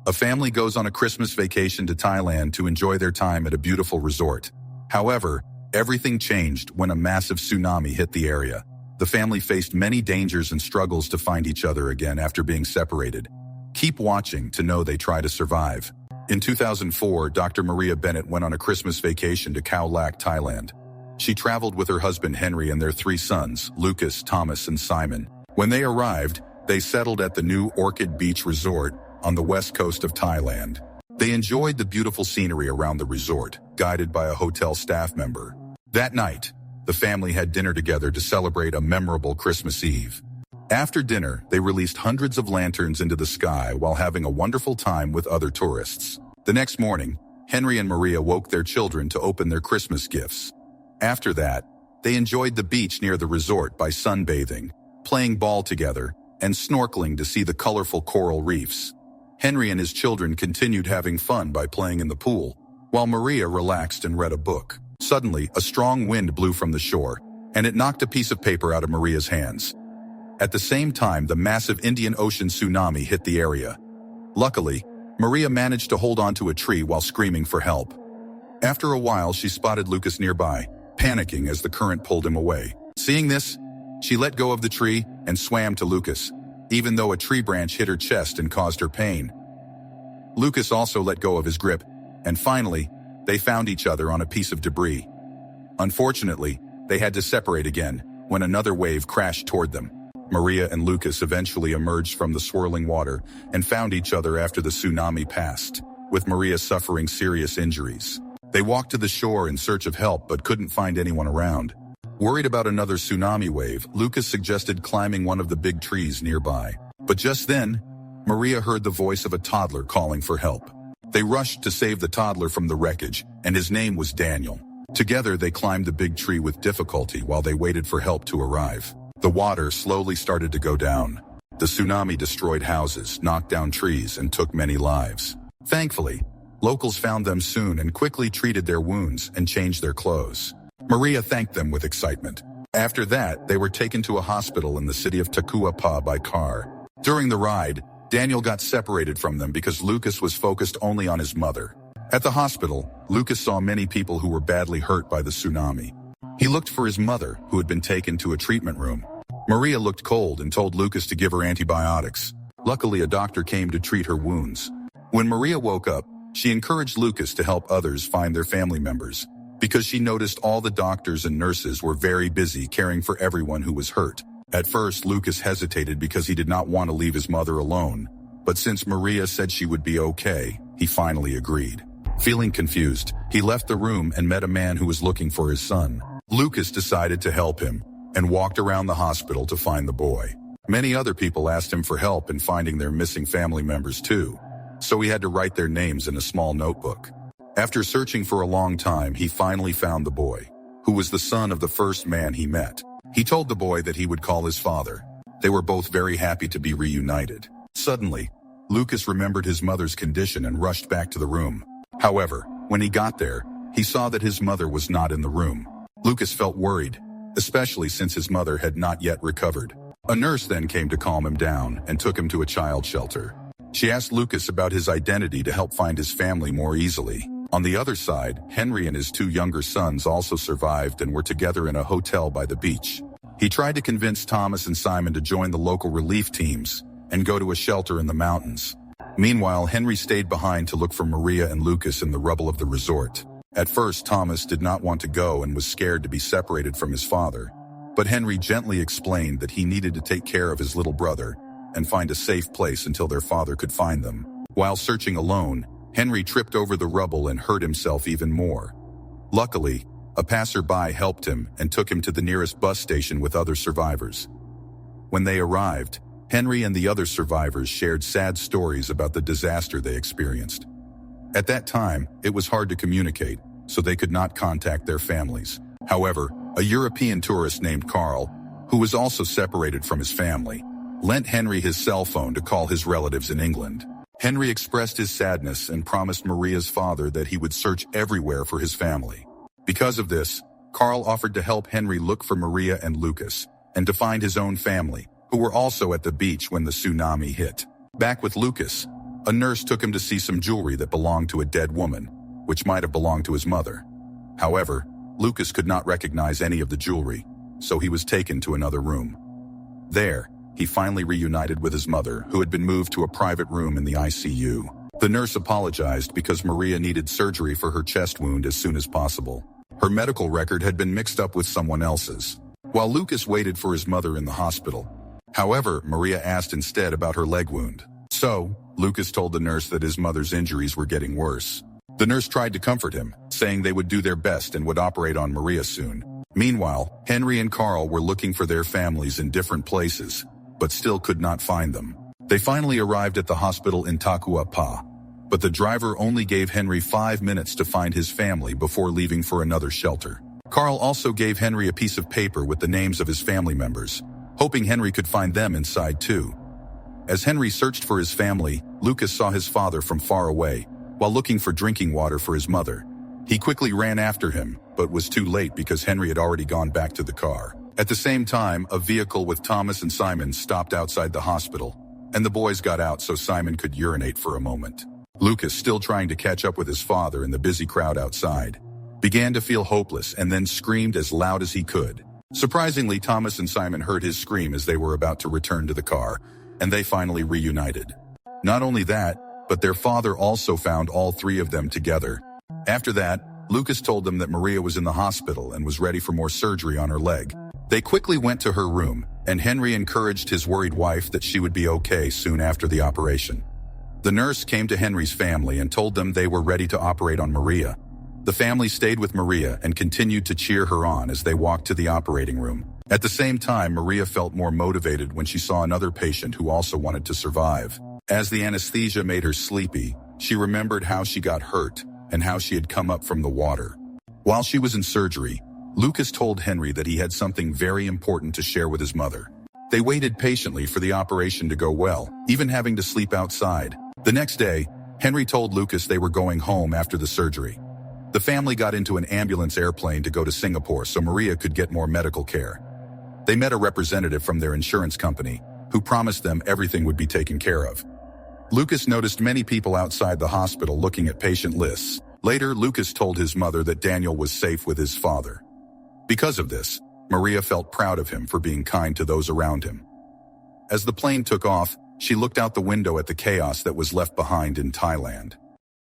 A family goes on a Christmas vacation to Thailand to enjoy their time at a beautiful resort. However, everything changed when a massive tsunami hit the area. The family faced many dangers and struggles to find each other again after being separated. Keep watching to know they try to survive. In 2004, Dr. Maria Bennett went on a Christmas vacation to Khao Lak, Thailand. She traveled with her husband Henry and their 3 sons, Lucas, Thomas, and Simon. When they arrived, they settled at the new Orchid Beach Resort on the west coast of Thailand. They enjoyed the beautiful scenery around the resort, guided by a hotel staff member. That night, the family had dinner together to celebrate a memorable Christmas Eve. After dinner, they released hundreds of lanterns into the sky while having a wonderful time with other tourists. The next morning, Henry and Maria woke their children to open their Christmas gifts. After that, they enjoyed the beach near the resort by sunbathing, playing ball together, and snorkeling to see the colorful coral reefs. Henry and his children continued having fun by playing in the pool, while Maria relaxed and read a book. Suddenly, a strong wind blew from the shore, and it knocked a piece of paper out of Maria's hands. At the same time, the massive Indian Ocean tsunami hit the area. Luckily, Maria managed to hold onto a tree while screaming for help. After a while, she spotted Lucas nearby, panicking as the current pulled him away. Seeing this, she let go of the tree and swam to Lucas, even though a tree branch hit her chest and caused her pain. Lucas also let go of his grip, and finally, they found each other on a piece of debris. Unfortunately, they had to separate again when another wave crashed toward them. Maria and Lucas eventually emerged from the swirling water and found each other after the tsunami passed, with Maria suffering serious injuries. They walked to the shore in search of help but couldn't find anyone around. Worried about another tsunami wave, Lucas suggested climbing one of the big trees nearby. But just then, Maria heard the voice of a toddler calling for help. They rushed to save the toddler from the wreckage, and his name was Daniel. Together, they climbed the big tree with difficulty while they waited for help to arrive. The water slowly started to go down. The tsunami destroyed houses, knocked down trees, and took many lives. Thankfully, locals found them soon and quickly treated their wounds and changed their clothes. Maria thanked them with excitement. After that, they were taken to a hospital in the city of Takuapa by car. During the ride, Daniel got separated from them because Lucas was focused only on his mother. At the hospital, Lucas saw many people who were badly hurt by the tsunami. He looked for his mother, who had been taken to a treatment room. Maria looked cold and told Lucas to give her antibiotics. Luckily, a doctor came to treat her wounds. When Maria woke up, she encouraged Lucas to help others find their family members, because she noticed all the doctors and nurses were very busy caring for everyone who was hurt. At first, Lucas hesitated because he did not want to leave his mother alone, but since Maria said she would be okay, he finally agreed. Feeling confused, he left the room and met a man who was looking for his son. Lucas decided to help him and walked around the hospital to find the boy. Many other people asked him for help in finding their missing family members too, so he had to write their names in a small notebook. After searching for a long time, he finally found the boy, who was the son of the first man he met. He told the boy that he would call his father. They were both very happy to be reunited. Suddenly, Lucas remembered his mother's condition and rushed back to the room. However, when he got there, he saw that his mother was not in the room. Lucas felt worried, especially since his mother had not yet recovered. A nurse then came to calm him down and took him to a child shelter. She asked Lucas about his identity to help find his family more easily. On the other side, Henry and his 2 younger sons also survived and were together in a hotel by the beach. He tried to convince Thomas and Simon to join the local relief teams and go to a shelter in the mountains. Meanwhile, Henry stayed behind to look for Maria and Lucas in the rubble of the resort. At first, Thomas did not want to go and was scared to be separated from his father. But Henry gently explained that he needed to take care of his little brother and find a safe place until their father could find them. While searching alone, Henry tripped over the rubble and hurt himself even more. Luckily, a passerby helped him and took him to the nearest bus station with other survivors. When they arrived, Henry and the other survivors shared sad stories about the disaster they experienced. At that time, it was hard to communicate, so they could not contact their families. However, a European tourist named Carl, who was also separated from his family, lent Henry his cell phone to call his relatives in England. Henry expressed his sadness and promised Maria's father that he would search everywhere for his family. Because of this, Carl offered to help Henry look for Maria and Lucas, and to find his own family, who were also at the beach when the tsunami hit. Back with Lucas, A nurse took him to see some jewelry that belonged to a dead woman, which might have belonged to his mother. However, Lucas could not recognize any of the jewelry, so he was taken to another room. There, he finally reunited with his mother, who had been moved to a private room in the ICU. The nurse apologized because Maria needed surgery for her chest wound as soon as possible. Her medical record had been mixed up with someone else's. While Lucas waited for his mother in the hospital, however, Maria asked instead about her leg wound. So, Lucas told the nurse that his mother's injuries were getting worse. The nurse tried to comfort him, saying they would do their best and would operate on Maria soon. Meanwhile, Henry and Carl were looking for their families in different places, but still could not find them. They finally arrived at the hospital in Tacuapa, but the driver only gave Henry 5 minutes to find his family before leaving for another shelter. Carl also gave Henry a piece of paper with the names of his family members, hoping Henry could find them inside too. As Henry searched for his family, Lucas saw his father from far away, while looking for drinking water for his mother. He quickly ran after him, but was too late because Henry had already gone back to the car. At the same time, a vehicle with Thomas and Simon stopped outside the hospital, and the boys got out so Simon could urinate for a moment. Lucas, still trying to catch up with his father in the busy crowd outside, began to feel hopeless and then screamed as loud as he could. Surprisingly, Thomas and Simon heard his scream as they were about to return to the car, and they finally reunited. Not only that, but their father also found all three of them together. After that, Lucas told them that Maria was in the hospital and was ready for more surgery on her leg. They quickly went to her room, and Henry encouraged his worried wife that she would be okay soon after the operation. The nurse came to Henry's family and told them they were ready to operate on Maria. The family stayed with Maria and continued to cheer her on as they walked to the operating room. At the same time, Maria felt more motivated when she saw another patient who also wanted to survive. As the anesthesia made her sleepy, she remembered how she got hurt and how she had come up from the water. While she was in surgery, Lucas told Henry that he had something very important to share with his mother. They waited patiently for the operation to go well, even having to sleep outside. The next day, Henry told Lucas they were going home after the surgery. The family got into an ambulance airplane to go to Singapore so Maria could get more medical care. They met a representative from their insurance company, who promised them everything would be taken care of. Lucas noticed many people outside the hospital looking at patient lists. Later, Lucas told his mother that Daniel was safe with his father. Because of this, Maria felt proud of him for being kind to those around him. As the plane took off, she looked out the window at the chaos that was left behind in Thailand.